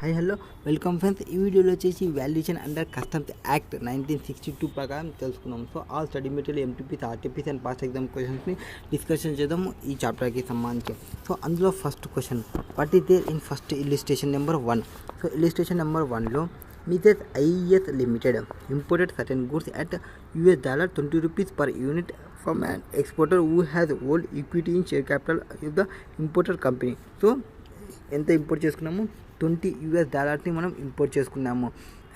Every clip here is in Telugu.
Hi hello welcome friends. ఈ వీడియోలో వచ్చేసి వాల్యుయేషన్ అండర్ కస్టమ్స్ యాక్ట్ 1962 ప్రకారం తెలుసుకున్నాం. So all study material MTPs RTPs and past exam క్వశ్చన్స్ని డిస్కషన్ చేద్దాము ఈ చాప్టర్కి సంబంధించి. సో అందులో first question, what is there in first illustration number 1. So illustration number 1లో Mrs. IES Limited imported certain goods at $20 per unit from an exporter who has hold equity in share capital of the importer company. So ఎంత ఇంపోర్ట్ చేసుకున్నాము, $20 మనం ఇంపోర్ట్ చేసుకున్నాము.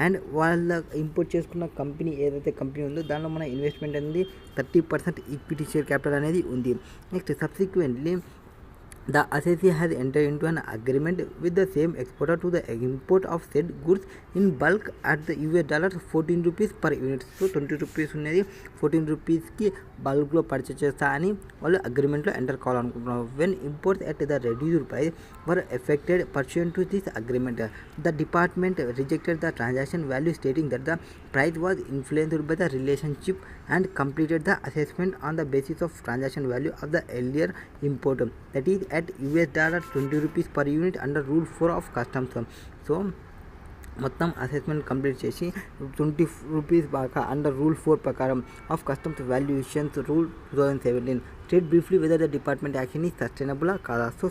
అండ్ వాళ్ళ ఇంపోర్ట్ చేసుకున్న కంపెనీ ఏదైతే కంపెనీ ఉందో దానిలో మన ఇన్వెస్ట్మెంట్ అనేది 30% ఈక్విటీ షేర్ క్యాపిటల్ అనేది ఉంది. Next subsequently the assessee has entered into an agreement with the same exporter to the import of said goods in bulk at the $14 per unit. So $20 ఉన్నది $14కి బల్క్లో పర్చేస్ చేస్తా అని వాళ్ళు అగ్రిమెంట్లో ఎంటర్ కావాలనుకుంటున్నారు. When imports at the reduced price were effected pursuant to this agreement, the department rejected the transaction value, stating that the price was influenced by the relationship and completed the assessment on the basis of transaction value of the earlier import, that is at $20 per unit under Rule 4 of Customs. So మొత్తం అసెస్మెంట్ కంప్లీట్ చేసి $20 బాగా అండర్ రూల్ 4 ప్రకారం of customs valuations rule 2017 state briefly whether the department action ఈ సస్టైనబుల్ కాదా. సో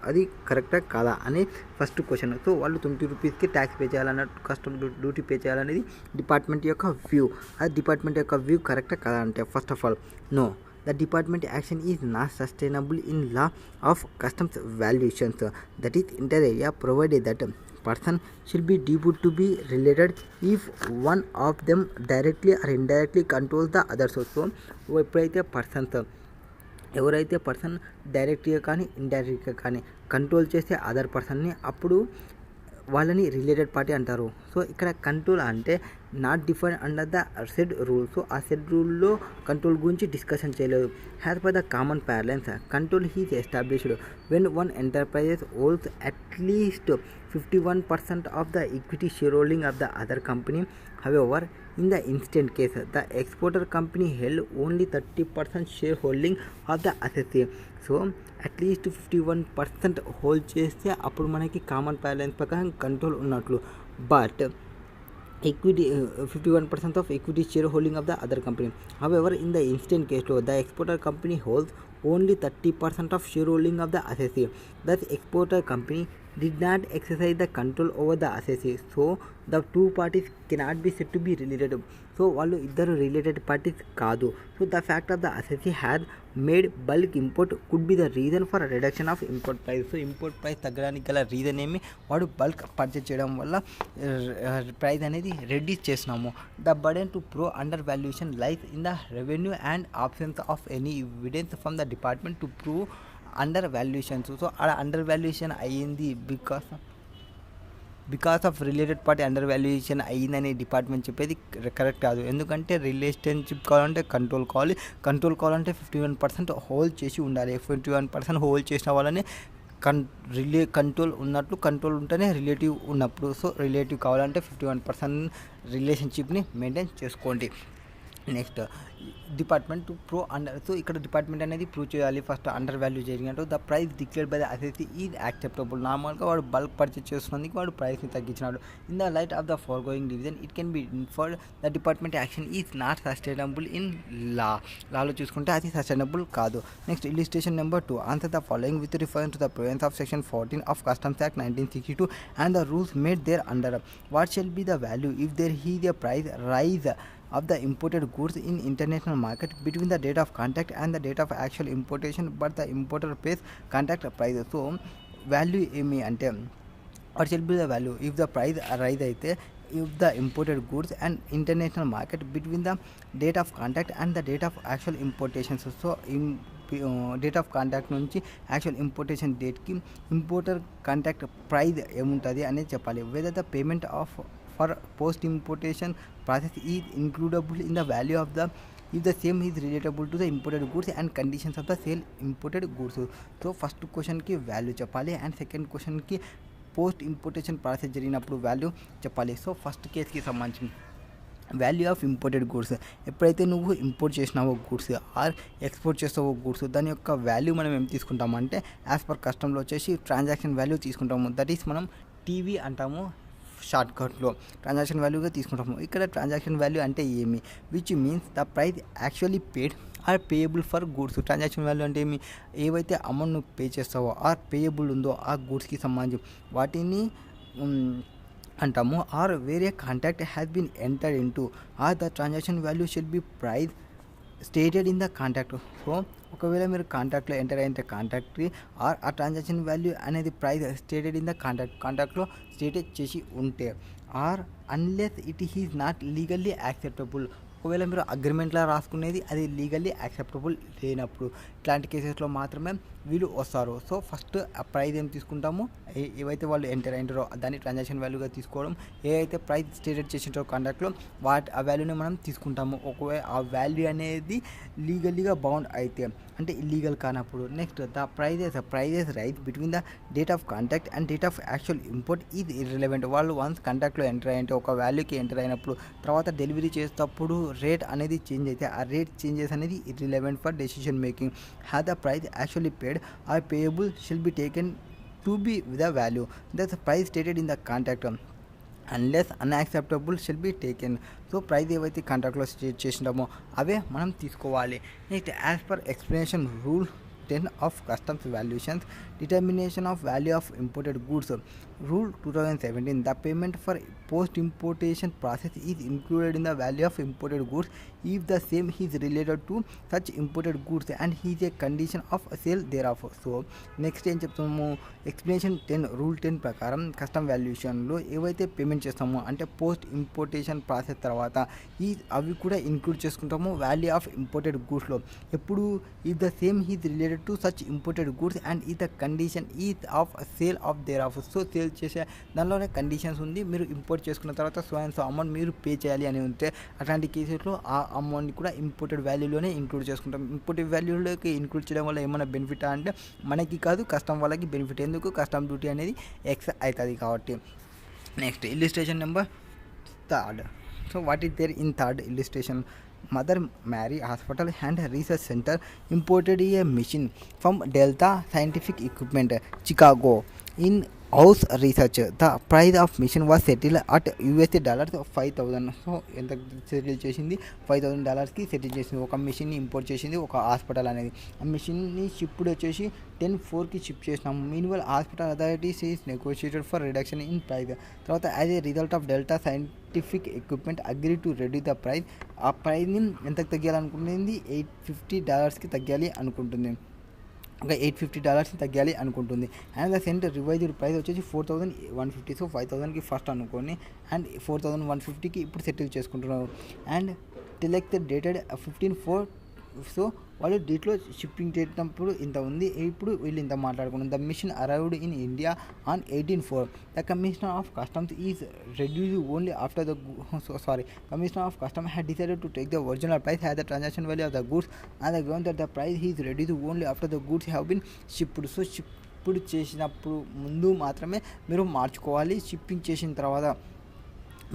అది కరెక్టా కాదా అని ఫస్ట్ క్వశ్చన్. సో వాళ్ళు $20కి ట్యాక్స్ పే చేయాలన్నట్టు, కస్టమ్ డ్యూటీ పే చేయాలనేది డిపార్ట్మెంట్ యొక్క వ్యూ. అది డిపార్ట్మెంట్ యొక్క వ్యూ కరెక్టా కాదా అంటే, first of all no, the department action is not sustainable in law of customs valuations, that is inter alia, provided that person should be deemed to be related if one of them directly or indirectly controls the others. So ఎవరైతే పర్సన్ డైరెక్ట్గా కానీ ఇండైరెక్ట్గా కానీ కంట్రోల్ చేసే అదర్ పర్సన్ని, అప్పుడు వాళ్ళని రిలేటెడ్ పార్టీ అంటారు. సో ఇక్కడ కంట్రోల్ అంటే not define under the said rule. So ఆ సెడ్ రూల్లో కంట్రోల్ గురించి డిస్కషన్ చేయలేదు. As per the common parlance, control is established when one enterprises holds at least 51% of the equity shareholding of the other company. However, in the instant case, the exporter company held only 30% shareholding of the assessee. So at least 51% hold చేస్తే అప్పుడు మనకి కామన్ ప్యాలెన్స్ ప్రకారం కంట్రోల్ ఉన్నట్లు. But equity 51% of equity shareholding of the other company. However, in the instant case, the exporter company holds only 30% of shareholding of the assessee. Thus, exporter company did not exercise the control over the assessee. So, the two parties cannot be said to be related. So, వాళ్ళు ఇద్దరు రిలేటెడ్ పార్టీస్ కాదు. So the fact of the assessee had made bulk import could be the reason for reduction of import price. So import price తగ్గడానికి గల రీజన్ ఏమి, వాడు బల్క్ పర్చేస్ చేయడం వల్ల ప్రైస్ అనేది రెడ్యూస్ చేసినాము. The burden to prove under valuation lies in the revenue and absence of any evidence from the department to prove under valuations. So అలా అండర్ వాల్యుయేషన్ అయ్యింది because of related party under valuation అయ్యిందని డిపార్ట్మెంట్ చెప్పేది కరెక్ట్ కాదు. ఎందుకంటే రిలేషన్షిప్ కావాలంటే కంట్రోల్ కావాలి, కంట్రోల్ కావాలంటే 51% హోల్డ్ చేసి ఉండాలి. 51% హోల్డ్ చేసిన వాళ్ళని కంట్రోల్ ఉన్నట్లు, కంట్రోల్ ఉంటేనే రిలేటివ్ ఉన్నప్పుడు. సో రిలేటివ్ కావాలంటే 51% రిలేషన్షిప్ని మెయింటైన్ చేసుకోండి. Next department to prove under. So ఇక్కడ డిపార్ట్మెంట్ అనేది ప్రూవ్ చేయాలి ఫస్ట్ అండర్ వాల్యూ జరిగినట్టు. The price declared by the assessee is acceptable. నార్మల్గా వాడు బల్క్ పర్చేస్ చేస్తున్నందుకు వాడు ప్రైస్ని తగ్గించినాడు. In the light of the foregoing division it can be inferred the department action is not sustainable in లాలో చూసుకుంటే అది సస్టైనబుల్ కాదు. Next illustration number 2, answer the following with reference to the provisions of section 14 of customs act 1962 and the rules made thereunder. What shall be the value if there is a price rise of the imported goods in international market between the date of contact and the date of actual importation, but the importer pays contract price. So value ఏమి అంటే, what shall be the value if the price rise అయితే if the imported goods and international market between the date of contact and the date of actual importations. So date of contact నుంచి యాక్చువల్ ఇంపోర్టేషన్ డేట్కి ఇంపోర్టర్ కాంటాక్ట్ ప్రైస్ ఏముంటుంది అనేది చెప్పాలి. Whether the payment of for post importation process is includable in the value of the if the same is relatable to the imported goods and conditions of the sale imported goods. So first question ki value చెప్పాలి and second question ki post importation process జరిగినప్పుడు వాల్యూ చెప్పాలి. సో ఫస్ట్ కేసుకి సంబంధించి వాల్యూ ఆఫ్ ఇంపోర్టెడ్ గూడ్స్, ఎప్పుడైతే నువ్వు ఇంపోర్ట్ చేసినావో గూడ్స్ ఆర్ ఎక్స్పోర్ట్ చేస్తావో గూడ్స్, దాని యొక్క వాల్యూ మనం ఏం తీసుకుంటామంటే యాజ్ పర్ కస్టమ్లో వచ్చేసి ట్రాన్సాక్షన్ వాల్యూ తీసుకుంటాము. దట్ ఈస్ మనం టీవీ అంటాము షార్ట్కట్లో ట్రాన్సాక్షన్ వాల్యూగా తీసుకుంటాము. ఇక్కడ ట్రాన్సాక్షన్ వాల్యూ అంటే ఏమి, which means the price actually paid or payable for goods. Transaction value అంటే ఏమి, ఏవైతే అమౌంట్ నువ్వు పే చేస్తావో ఆర్ పేయబుల్ ఉందో ఆ గూడ్స్కి సంబంధించి వాటిని అంటాము. ఆర్ వేరే contact has been entered into or the transaction value should be price stated in the contact. So ఒకవేళ మీరు కాంటాక్ట్లో ఎంటర్ అయితే కాంటాక్ట్కి ఆర్ ఆ ట్రాన్సాక్షన్ వాల్యూ అనేది ప్రైస్ స్టేటెడ్ ఇన్ ద కాంటాక్ట్లో స్టేటెడ్ చేసి ఉంటే, or unless it is not legally acceptable. ఒకవేళ మీరు అగ్రిమెంట్లో రాసుకునేది అది లీగల్లీ యాక్సెప్టబుల్ లేనప్పుడు ఇట్లాంటి కేసెస్లో మాత్రమే వీళ్ళు వస్తారు. సో ఫస్ట్ ఆ ప్రైస్ ఏం తీసుకుంటాము, ఏవైతే వాళ్ళు ఎంటర్ అయింటారో దాన్ని ట్రాన్సాక్షన్ వాల్యూగా తీసుకోవడం, ఏవైతే ప్రైస్ స్టేటెడ్ చేసింటారో కాంట్రాక్ట్లో ఆ వాల్యూని మనం తీసుకుంటాము. ఒకవేళ ఆ వాల్యూ అనేది లీగల్లీగా బౌండ్ అయితే, అంటే ఇల్లీగల్ కానప్పుడు. Next the prices right between the date of contact and date of actual import is irrelevant. వాళ్ళు వన్స్ కాంటాక్ట్లో ఎంటర్ అయ్యింటే ఒక వాల్యూకి ఎంటర్ అయినప్పుడు తర్వాత డెలివరీ చేసేటప్పుడు రేట్ అనేది చేంజ్ అయితే ఆ రేట్ చేంజెస్ అనేది irrelevant for decision making. Have the price actually paid or payable shall be taken to be the value that's the price stated in the contract unless unacceptable shall be taken. So price ఏవైతే కాంట్రాక్ట్లో స్టేట్ చేసినామో అవే మనం తీసుకోవాలి. Next as per explanation rule 10 of customs valuations determination of value of imported goods rule 2017, the payment for post importation process is included in the value of imported goods if the same is related to such imported goods and is a condition of sale thereof. So next ఏం చెప్తాము, ఎక్స్ప్లెనేషన్ 10 రూల్ 10 ప్రకారం కస్టమ్ వాల్యుయేషన్లో ఏవైతే పేమెంట్ చేస్తామో అంటే పోస్ట్ ఇంపోర్టేషన్ ప్రాసెస్ తర్వాత అవి కూడా ఇంక్లూడ్ చేసుకుంటాము వాల్యూ ఆఫ్ ఇంపోర్టెడ్ గూడ్స్లో. ఎప్పుడు if the same is related to such imported goods and ఈ the condition is of sale of thereof. So sale చేసే దానిలోనే కండిషన్స్ ఉంది, మీరు ఇంపోర్ట్ చేసుకున్న తర్వాత సో అండ్ సో అమౌంట్ మీరు పే చేయాలి అని ఉంటే అట్లాంటి కేసెస్లో ఆ అమౌంట్ని కూడా ఇంపోర్టెడ్ వాల్యూలోనే ఇంక్లూడ్ చేసుకుంటాం. ఇంపోర్టెడ్ వాల్యూలోకి ఇంక్లూడ్ చేయడం వల్ల ఏమైనా బెనిఫిట్ అంటే మనకి కాదు కస్టమ్ వాళ్ళకి బెనిఫిట్. ఎందుకు, కస్టమ్ డ్యూటీ అనేది ఎక్స్ అవుతుంది కాబట్టి. Next illustration number 3. So what is there in third illustration, Mother Mary Hospital and Research Center imported a machine from Delta Scientific Equipment, Chicago. In house research, the price of machine was settled at $5,000. So ఎంత సెటిల్ చేసింది, $5,000కి సెటిల్ చేసింది. ఒక మిషన్ని ఇంపోర్ట్ చేసింది ఒక హాస్పిటల్ అనేది. ఆ మిషన్ని షిప్డ్ వచ్చేసి 10/4కి షిప్ చేసినాము. Meanwhile hospital authorities is negotiated for reduction in price. తర్వాత as a result of Delta scientific equipment agree to reduce the price. ఆ ప్రైస్ని ఎంతకు తగ్గాలనుకుంటుంది, $850కి తగ్గాలి అనుకుంటుంది. ఇంకా $850 తగ్గాలి అనుకుంటుంది. And the sent revised price వచ్చేసి 4,150. సో 5,000కి ఫస్ట్ అనుకోని అండ్ 4,150కి ఇప్పుడు సెటిల్ చేసుకుంటున్నారు. And select dated 15/4. సో వాళ్ళు డేట్లో షిప్పింగ్ చేసినప్పుడు ఇంత ఉంది, ఇప్పుడు వీళ్ళు ఇంత మాట్లాడుకున్నారు. The mission arrived in India on 18/4. The commissioner of customs is reduce only after the commissioner of custom had decided to take the original price has the transaction value of the goods and the ground that the price is reduce only after the goods have been shipped. So shipped చేసినప్పుడు ముందు మాత్రమే మీరు మార్చుకోవాలి, షిప్పింగ్ చేసిన తర్వాత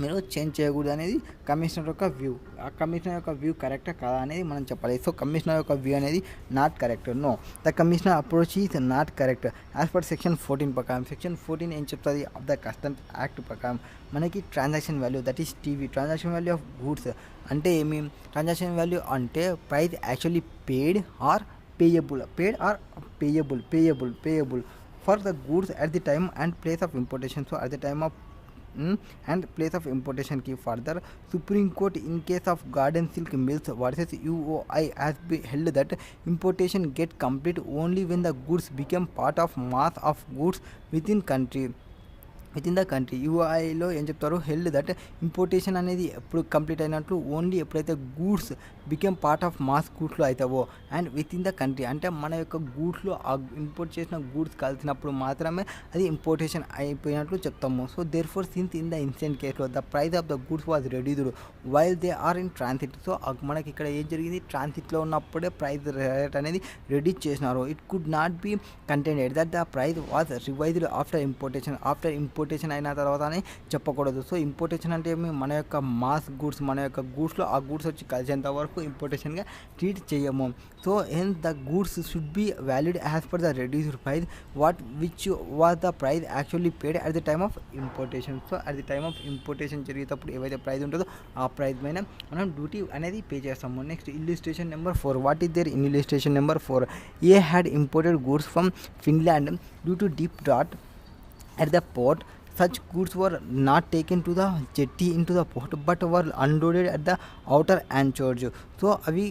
మీరు చేంజ్ చేయకూడదు అనేది కమిషనర్ యొక్క వ్యూ. ఆ కమిషనర్ యొక్క వ్యూ కరెక్టా కాదా అనేది మనం చెప్పాలి. సో కమిషనర్ యొక్క వ్యూ అనేది not correct. No, the commissioner approach is not correct as per section 14 ప్రకారం. సెక్షన్ 14 ఏం చెప్తుంది, ఆఫ్ ద కస్టమ్స్ యాక్ట్ ప్రకారం మనకి transaction value that is TV, transaction value of goods అంటే ఏమి, ట్రాన్సాక్షన్ వాల్యూ అంటే price actually paid or payable for the goods at the time and place of importation. So at the time of and place of importation की further Supreme Court in case of Garden Silk Mills versus UOI has been held that importation get complete only when the goods become part of mass of goods within the country. యూఐలో ఏం చెప్తారు, హెల్డ్ దట్ ఇంపోర్టేషన్ అనేది ఎప్పుడు కంప్లీట్ అయినట్లు ఓన్లీ ఎప్పుడైతే goods became part of mass గూడ్స్లో అవుతావో and within the country అంటే మన యొక్క గూడ్స్లో ఆ ఇంపోర్ట్ చేసిన గూడ్స్ కలిసినప్పుడు మాత్రమే అది ఇంపోర్టేషన్ అయిపోయినట్లు చెప్తాము. So therefore since in the incident కేసులో the price of the goods was reduced while they are in transit. So మనకి ఇక్కడ ఏం జరిగింది, ట్రాన్సిట్లో ఉన్నప్పుడే ప్రైస్ రేట్ అనేది రెడ్యూస్ చేసినారు. It could not be contended that the price was revised after importation importation అయిన తర్వాతనే చెప్పకూడదు. సో ఇంపోర్టేషన్ అంటే మన యొక్క మాస్ గూడ్స్, మన యొక్క గూడ్స్లో ఆ గూడ్స్ వచ్చి కలిసేంత వరకు ఇంపోర్టేషన్గా ట్రీట్ చేయము. So hence the goods should be valued as per the reduced price which was the price actually paid at the time of importation. So at the time of importation జరిగేటప్పుడు ఏవైతే ప్రైస్ ఉంటుందో ఆ ప్రైస్ పైన మనం డ్యూటీ అనేది పే చేస్తాము. Next illustration number 4. What is there in illustration number 4? A had imported goods from Finland due to deep draught at the port. Such goods were not taken to the jetty into the port but were unloaded at the outer anchorage. So అవి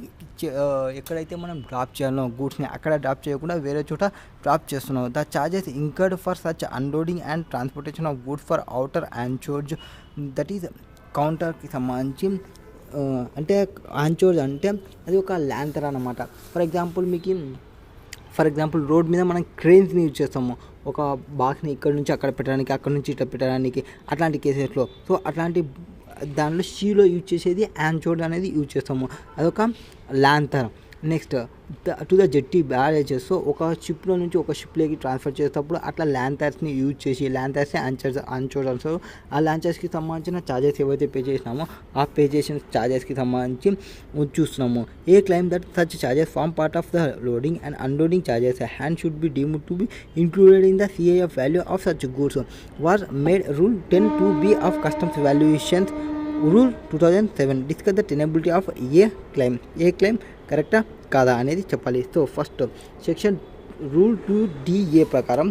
ఎక్కడైతే మనం డ్రాప్ చేయాలో గూడ్స్ని అక్కడ డ్రాప్ చేయకుండా వేరే చోట డ్రాప్ చేస్తున్నాం. The charges incurred for such unloading and transportation of goods for outer anchorage, that is కౌంటర్కి సంబంధించి అంటే ఆంచోర్జ్ అంటే అది ఒక ల్యాంతర్ అన్నమాట. ఫర్ ఎగ్జాంపుల్ రోడ్ మీద మనం క్రేన్స్ని యూజ్ చేస్తాము, ఒక బాక్స్ని ఇక్కడ నుంచి అక్కడ పెట్టడానికి, అక్కడ నుంచి ఇట్లా పెట్టడానికి, అట్లాంటి కేసెస్లో. సో అట్లాంటి దానిలో షీలో యూజ్ చేసేది ఆంచోర్జ్ అనేది యూజ్ చేస్తాము, అదొక ల్యాంతర్. Next to the jetty barrages. సో ఒక షిప్లో నుంచి ఒక షిప్లోకి ట్రాన్స్ఫర్ చేసేటప్పుడు అట్లా ల్యాంతర్స్ని యూజ్ చేసి, ల్యాంతర్స్ని ఆంచోర్జ్ సో ఆ ల్యాంతర్స్కి సంబంధించిన ఛార్జెస్ ఏవైతే పే చేసినామో ఆ పే చేసిన ఛార్జెస్కి సంబంధించి చూస్తున్నాము. A claim that such charges form part of the loading and unloading charges and should be deemed to be included in the CIF value of such goods was made rule 10(2)B of customs valuations rule 2007. Discuss the tenability of a claim. A claim కరెక్టా కాదా అనేది చెప్పాలి. So first section rule 2DA ప్రకారం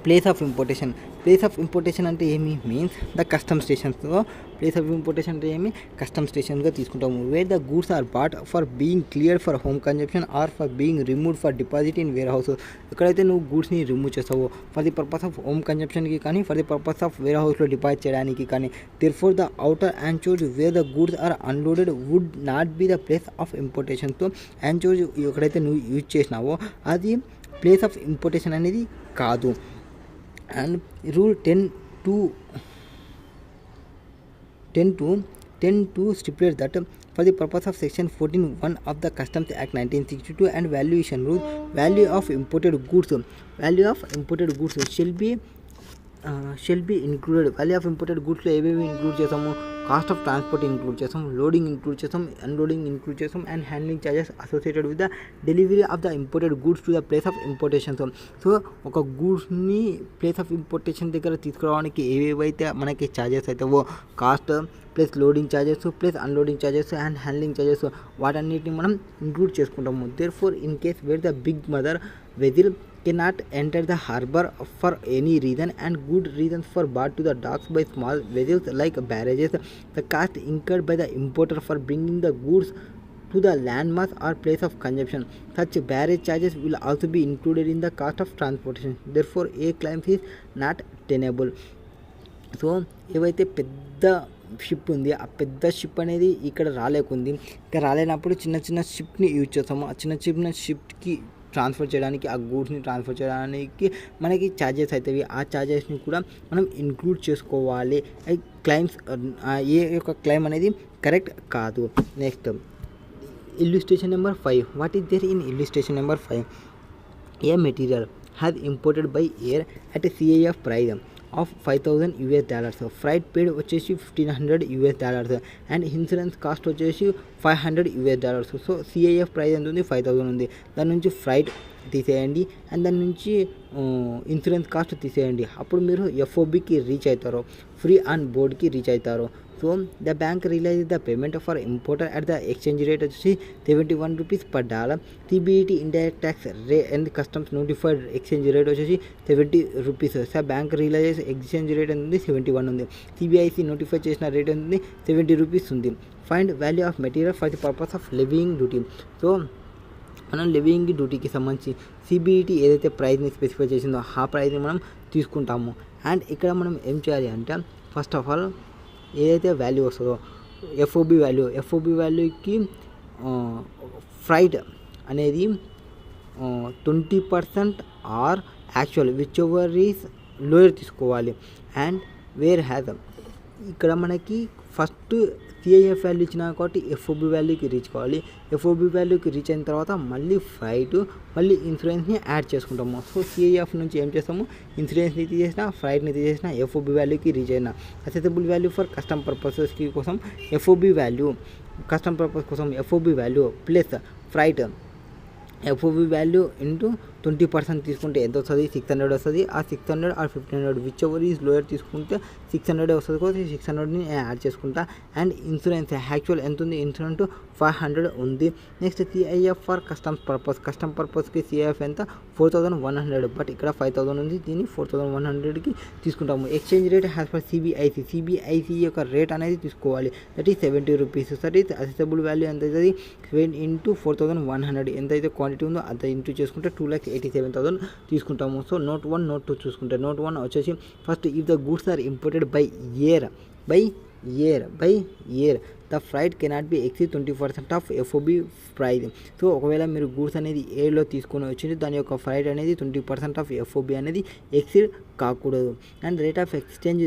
place of importation. Place of importation అంటే ఏమి మీన్స్ ద కస్టమ్ స్టేషన్స్లో ప్లేస్ ఆఫ్ ఇంపోర్టేషన్ అంటే ఏమి కస్టమ్ స్టేషన్గా తీసుకుంటాము. Where the goods are brought for being cleared for home consumption or for being removed for deposit in warehouse. ఎక్కడైతే నువ్వు గూడ్స్ని రిమూవ్ చేస్తావో for the purpose of home కన్జంప్షన్కి కానీ ఫర్ ది పర్పస్ ఆఫ్ వేర్ హౌస్లో డిపాజిట్ చేయడానికి కానీ. Therefore the outer anchorage wear the goods are unloaded would not be the place of importation. So anchorage ఎక్కడైతే నువ్వు యూజ్ చేసినావో అది ప్లేస్ ఆఫ్ ఇంపోర్టేషన్ అనేది కాదు. And rule 10(2) stipulates that for the purpose of section 14(1) of the Customs Act 1962 and valuation rule, value of imported goods shall be included. Value of imported గూడ్స్లో ఏవేవి ఇంక్లూడ్ చేస్తాము? కాస్ట్ ఆఫ్ ట్రాన్స్పోర్ట్ ఇంక్లూడ్ చేస్తాం, లోడింగ్ ఇంక్లూడ్ చేస్తాం, అన్లోడింగ్ ఇంక్లూడ్ చేస్తాం and handling charges associated with the delivery of the imported goods to the place of importation. So ఒక గూడ్స్ని ప్లేస్ ఆఫ్ ఇంపోర్టేషన్ దగ్గర తీసుకురావడానికి ఏవేవైతే మనకి ఛార్జెస్ అవుతావో cost plus loading charges plus unloading charges and handling charges వాటన్నిటిని మనం ఇంక్లూడ్ చేసుకుంటాము. Therefore in case where the big mother వెజిల్ cannot enter the harbor for any reason and good reasons for barred to the docks by small vessels like barrages, the cost incurred by the importer for bringing the goods to the landmass or place of consumption, such barrage charges will also be included in the cost of transportation. Therefore a claim is not tenable. So ఏవైతే పెద్ద షిప్ ఉంది ఆ పెద్ద షిప్ అనేది ఇక్కడ రాలేకుంది, ఇక్కడ రాలేనప్పుడు చిన్న చిన్న షిప్ని యూజ్ చేస్తాము. ఆ చిన్న షిప్కి ట్రాన్స్ఫర్ చేయడానికి, ఆ గూడ్స్ని ట్రాన్స్ఫర్ చేయడానికి మనకి ఛార్జెస్ అవుతాయి. ఆ ఛార్జెస్ని కూడా మనం ఇంక్లూడ్ చేసుకోవాలి. క్లైమ్స్ ఏ యొక్క క్లైమ్ అనేది కరెక్ట్ కాదు. Next illustration number 5. What is there in illustration number 5? A material has imported by air at CIF price of $5,000, freight paid వచ్చేసి $1,500 అండ్ ఇన్సూరెన్స్ కాస్ట్ వచ్చేసి $500. సో CIF ప్రైస్ ఎంత ఉంది? 5,000 ఉంది. దాని నుంచి ఫ్రైట్ తీసేయండి అండ్ దాని నుంచి ఇన్సూరెన్స్ కాస్ట్ తీసేయండి. అప్పుడు మీరు FOBకి రీచ్ అవుతారు, ఫ్రీ ఆన్ బోర్డ్కి రీచ్ అవుతారు. So the bank realize the payment for importer at the exchange rate వచ్చేసి $71 per dollar. CBET indirect tax and customs notified exchange rate వచ్చేసి $70. So bank realize exchange rate ఉంది 71 ఉంది. CBIC నోటిఫై చేసిన రేట్ ఉంది $70 ఉంది. Find value of material for the purpose of levying duty. So మనం లెవియింగ్ డ్యూటీకి సంబంధించి CBET ఏదైతే ప్రైస్ని స్పెసిఫై చేసిందో ఆ ప్రైస్ని మనం తీసుకుంటాము. అండ్ ఇక్కడ మనం ఏం చేయాలి అంటే ఫస్ట్ ఆఫ్ ఆల్ ఏదైతే వాల్యూ వస్తుందో FOB వాల్యూకి ఫ్రైట్ అనేది 20% or actual whichever is lower తీసుకోవాలి. అండ్ వేర్ హ్యాజ్ ఇక్కడ మనకి ఫస్ట్ సిఐఎఫ్ వాల్యూ ఇచ్చినా కాబట్టి ఎఫ్ఓబి వాల్యూకి రీచ్ కావాలి. ఎఫ్ఓబి వాల్యూకి రీచ్ అయిన తర్వాత మళ్ళీ ఫ్రైట్ మళ్ళీ ఇన్సూరెన్స్ని యాడ్ చేసుకుంటాము. సో సిఐఎఫ్ నుంచి ఏం చేస్తాము, ఇన్సూరెన్స్ని తీసేసిన, ఫ్రైట్ని తీసేసిన, ఎఫ్ఓబి వాల్యూకి రీచ్ అయిన. అసెసబుల్ వాల్యూ ఫర్ కస్టమ్ పర్పసెస్కి కోసం ఎఫ్ఓబి వాల్యూ, కస్టమ్ పర్పస్ కోసం FOB value plus freight FOB value into 20% తీసుకుంటే ఎంత వస్తుంది, 600 వస్తుంది. ఆ 600 or 1500 whichever is lower తీసుకుంటే 600 వస్తుంది కాబట్టి 600ని యాడ్ చేసుకుంటా. అండ్ ఇన్సూరెన్స్ యాక్చువల్ ఎంత ఉంది, ఇన్సూరెన్స్ 500 ఉంది. Next CIF for custom purpose, custom పర్పస్కి సిఐఎఫ్ ఎంత 4100, బట్ ఇక్కడ 5000 ఉంది, దీన్ని 4100కి తీసుకుంటాము. Exchange rate as for CBIC, CBIC యొక్క రేట్ అనేది తీసుకోవాలి, that is 70 rupees. That is assessable value ఎంత అవుతుంది, 7 ఇంటూ 4100 ఎంతైతే క్వాంటిటీ ఉందో అంత ఇంటూ చేసుకుంటే 2,87,000 తీసుకుంటాము. సో నోట్ 1 నోట్ 2 చూసుకుంటే నోట్ 1 వచ్చేసి first if the goods are imported by air the freight cannot be exceed 20% of FOB price. So ఒకవేళ మీరు గూడ్స్ అనేది ఏలో తీసుకొని వచ్చింది, దాని యొక్క ఫ్రైట్ అనేది 20% ఆఫ్ ఎఫ్ఓబి అనేది ఎక్సీడ్ కాకూడదు. And rate of exchange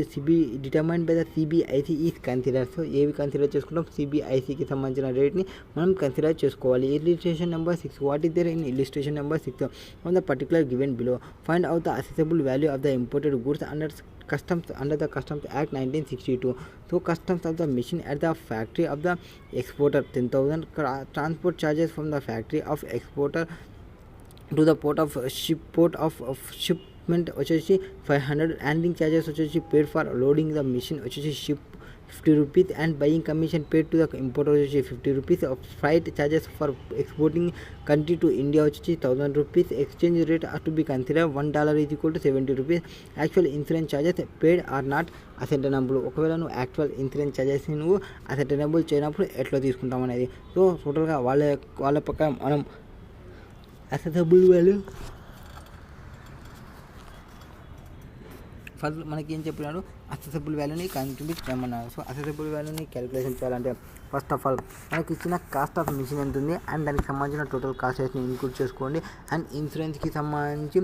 determined by the CBIC is consider. So ఏవి కన్సిడర్ చేసుకుంటాం, సిబిఐసికి సంబంధించిన రేట్ని మనం కన్సిడర్ చేసుకోవాలి. Illustration number 6, what is there in illustration number 6 on the particular given below. Find out the assessable value of the imported goods under the Customs Act 1962. So customs of the machine at the factory of the exporter 10,000, transport charges from the factory of exporter to the port of shipment వచ్చేసి 500, handling charges వచ్చేసి paid for loading the machine వచ్చేసి ship 50 rupees, and buying commission paid to the importer వచ్చేసి 50 rupees. Freight charges for exporting country to India వచ్చేసి 1000 rupees. Exchange rate has to be considered $1 is equal to 70 rupees. Actual insurance charges paid are not ascertainable. ఒకవేళ నువ్వు యాక్చువల్ ఇన్సూరెన్స్ ఛార్జెస్ని నువ్వు అసెటైనబుల్ చేయనప్పుడు ఎట్లా తీసుకుంటాం అనేది. సో టోటల్గా వాళ్ళ ప్రకారం మనం అసెటబుల్ వాల్యూ ఫస్ట్ మనకి ఏం చెప్పినాడు, అసెసబుల్ వాల్యూని కంట్రిబ్యూట్ చేయమన్నారు. సో అసెసబుల్ వాల్యూని క్యాలిక్యులేషన్ చేయాలంటే ఫస్ట్ ఆఫ్ ఆల్ మనకి ఇచ్చిన కాస్ట్ ఆఫ్ మిషన్ ఎంత ఉంది అండ్ దానికి సంబంధించిన టోటల్ కాస్ట్ని ఇంక్లూడ్ చేసుకోండి. అండ్ ఇన్సూరెన్స్కి సంబంధించి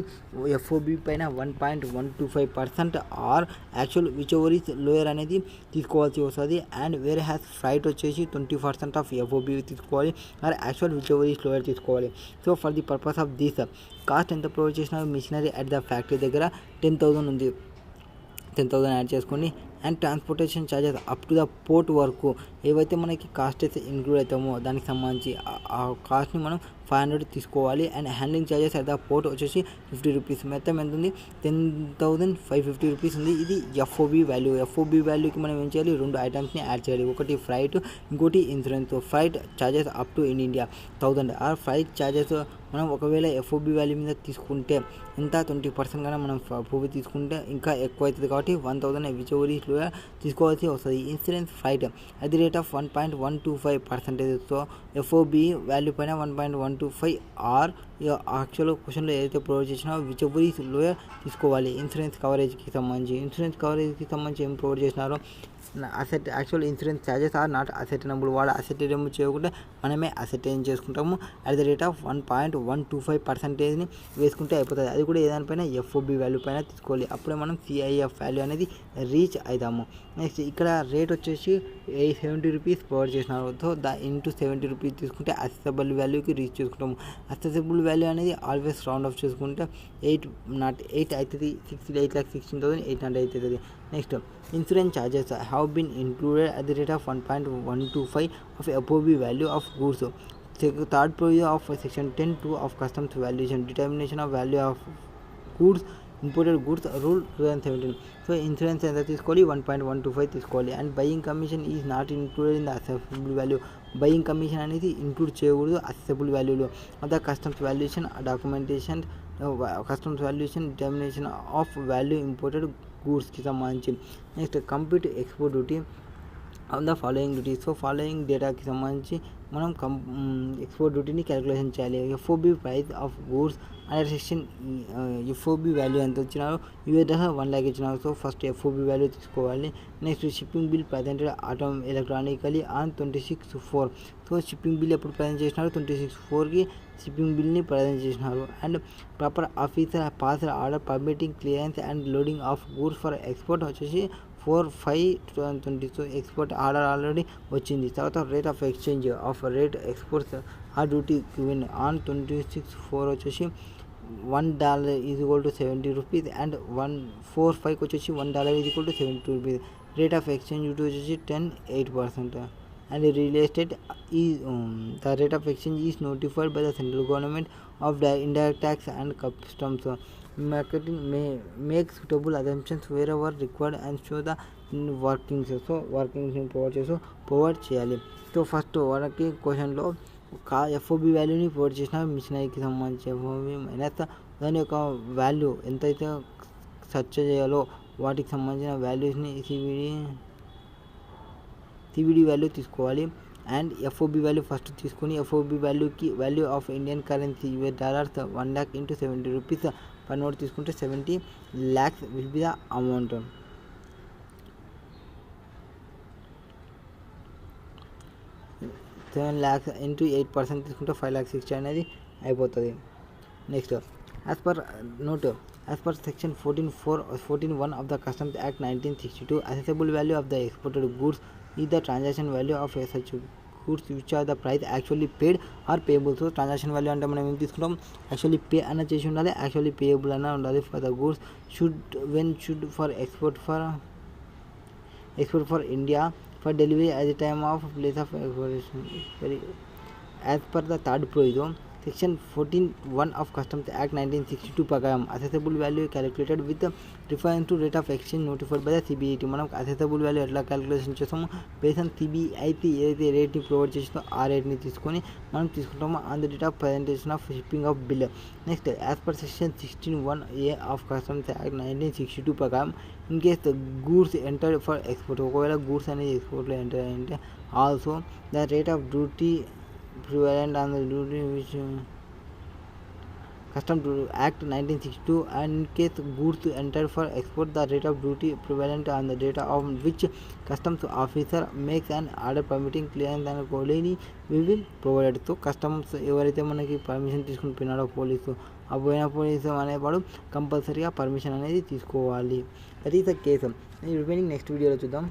ఎఫ్ఓబి పైన 1.125% or actual whichever is lower అనేది తీసుకోవాల్సి వస్తుంది. అండ్ వేరే హ్యాస్ ఫ్రైట్ వచ్చేసి 20% ఆఫ్ ఎఫ్ఓబి తీసుకోవాలి, or actual whichever is lower తీసుకోవాలి. So for the purpose of this cost ఎంత ప్రొవైడ్ చేసిన మిషనరీ అట్ ద ఫ్యాక్టరీ దగ్గర 10,000 ఉంది, 10,000 యాడ్ చేసుకోండి. And transportation charges up to the port వరకు ఏవైతే మనకి కాస్ట్ అయితే ఇంక్లూడ్ అవుతామో దానికి సంబంధించి ఆ కాస్ట్ని మనం 500 తీసుకోవాలి. And handling charges at the port వచ్చేసి 50 రూపీస్, మొత్తం ఎంత ఉంది 10,550 రూపీస్ ఉంది. ఇది ఎఫ్ఓబి వాల్యూ. ఎఫ్ఓబి వాల్యూకి మనం ఏం చేయాలి, 2 ఐటమ్స్ని యాడ్ చేయాలి, ఒకటి ఫ్రైట్ ఇంకోటి insurance. Freight charges up to in India 1000, ఆ ఫ్రైట్ ఛార్జెస్ మనం ఒకవేళ ఎఫ్ఓబి వాల్యూ మీద తీసుకుంటే ఎంత 20% కన్నా మనం ఎఫ్ఓబి తీసుకుంటే ఇంకా ఎక్కువ అవుతుంది కాబట్టి 1000 విచ్ ఎవర్ ఈజ్ లోయర్ తీసుకోవాల్సి వస్తుంది. Insurance freight at the rate of 1.125%. So FOB value పైన 1.125 ఆర్ యాక్చువల్ క్వశ్చన్లో ఏదైతే ప్రొవైడ్ చేసినా విచ్ ఎవర్ ఈజ్ లోయర్ తీసుకోవాలి. ఇన్సూరెన్స్ కవరేజ్కి సంబంధించి ఏం ప్రొవైడ్ చేసినారో అసెట్ actual insurance charges are not ascertainable. వాడు అసెటైనబుల్ చేయకుండా మనమే అసెటైన్ చేసుకుంటాము. అట్ ద రేట్ ఆఫ్ 1.125% వేసుకుంటే అయిపోతుంది. అది కూడా ఏదానిపైన ఎఫ్ఓబి వాల్యూ పైన తీసుకోవాలి, అప్పుడే మనం సిఐఎఫ్ వాల్యూ అనేది రీచ్ అవుతాము. నెక్స్ట్ ఇక్కడ రేట్ వచ్చేసి 70 రూపీస్ ప్రొవైడ్ చేసినారు. సో ఇంటూ 70 రూపీస్ తీసుకుంటే అసెసబుల్ వాల్యూకి రీచ్ చేసుకుంటాము. అసెసబుల్ వాల్యూ అనేది ఆల్వేస్ రౌండ్ ఆఫ్ చేసుకుంటే 8 అవుతుంది, 8,16,800 అవుతుంది. Next insurance charges have been included at the rate of 1.125 of FOB value of goods. Third provision of section 10(2) of customs valuation determination of value of goods imported goods rule 2017. So insurance ఎంత తీసుకోవాలి, 1.125 తీసుకోవాలి. And buying commission is not included in the assessable value. Buying commission అనేది ఇంక్లూడ్ చేయకూడదు అసెసబుల్ వాల్యూలో. The customs valuation documentation, customs valuation determination of value imported గూడ్స్కి సంబంధించి. Next complete export duty on the following duties. So following డేటాకి సంబంధించి మనం ఎక్స్పోర్ట్ డ్యూటీని క్యాలిక్యులేషన్ చేయాలి. FOB price of goods under section FOB value ఎంత వచ్చినారో US$ 1 lakh ఇచ్చినారు. సో ఫస్ట్ ఎఫ్ఓబి వాల్యూ తీసుకోవాలి. Next shipping bill presented electronically on 26/4. So shipping bill ఎప్పుడు ప్రజెంట్ చేసినారు, 26/4కి షిప్పింగ్ బిల్ని ప్రజెంట్ చేసినారు. And proper officer pass order permitting clearance and loading of goods for export వచ్చేసి 4/5/2020. సో ఎక్స్పోర్ట్ ఆర్డర్ ఆల్రెడీ వచ్చింది. తర్వాత rate of exchange of rate exports ఆ డ్యూటీ గివెన్ ఆన్ 26/4 వచ్చేసి $1 is equal to 70 rupees and 145 వచ్చేసి $1 is equal to 72 rupees. Rate of exchange duty వచ్చేసి 10.8%. And real estate is the rate of exchange is notified by the central government of the indirect tax and customs. Marketing may make suitable assumptions wherever required and show the workings. So వర్కింగ్స్ని ప్రొవైడ్ చేయాలి. సో ఫస్ట్ వాళ్ళకి క్వశ్చన్లో ఎఫ్ఓబి వాల్యూని ప్రొవైడ్ చేసిన మిషనరీకి సంబంధించి ఎఫ్ఓబి మైనస్ దాని యొక్క వాల్యూ ఎంతైతే సెర్చ్ చేయాలో వాటికి సంబంధించిన వాల్యూస్ని సివిడి వాల్యూ తీసుకోవాలి. అండ్ ఎఫ్ఓబి వాల్యూ ఫస్ట్ తీసుకొని FOB value of Indian currency $1 1 lakh into 70 rupees per note తీసుకుంటే 70 lakhs will be the amount. 7 lakhs into 8% తీసుకుంటే 5,60,000 అనేది అయిపోతుంది. Next as per section 14(1) of the Customs Act 1962, assessable value of the exported goods is the transaction value of such goods which are the price actually paid or payable. So transaction value అంటే మనం ఏం తీసుకుంటాం, యాక్చువల్లీ పే అన్న చేసి ఉండాలి, యాక్చువల్లీ పేయబుల్ అన్న ఉండాలి. For the goods should for export for India for delivery at the time of place of exportation. As per the third provision, section 14(1) of Customs Act 1962 ప్రకారం assessable value calculated with reference to rate of exchange notified by the CBIT. మనం అసెసబుల్ వాల్యూ ఎట్లా క్యాలిక్యులేషన్ చేస్తాము, బేస్ ఆన్ సిబిఐటి ఏదైతే రేట్ని ప్రొవైడ్ చేసిందో ఆ రేట్ని తీసుకొని మనం తీసుకుంటాము on the date of presentation of shipping of bill. Next as per section 16(1)(a) of customs act 1962 ప్రకారం in case the goods entered for export, ఒకవేళ గూడ్స్ అనేది ఎక్స్పోర్ట్లో enter అయ్యింటే also the rate of duty prevalent on the duty which Customs Act 1962, and in case goods entered for export the rate of duty prevalent on the data of which customs officer makes an order permitting clearance and accordingly will be provided. So customs ఎవరైతే మనకి పర్మిషన్ తీసుకుని పోయినాడో పోలీసు పోలీసు అనేవాడు కంపల్సరీగా పర్మిషన్ అనేది తీసుకోవాలి. That is the case. Remaining next వీడియోలో చూద్దాం.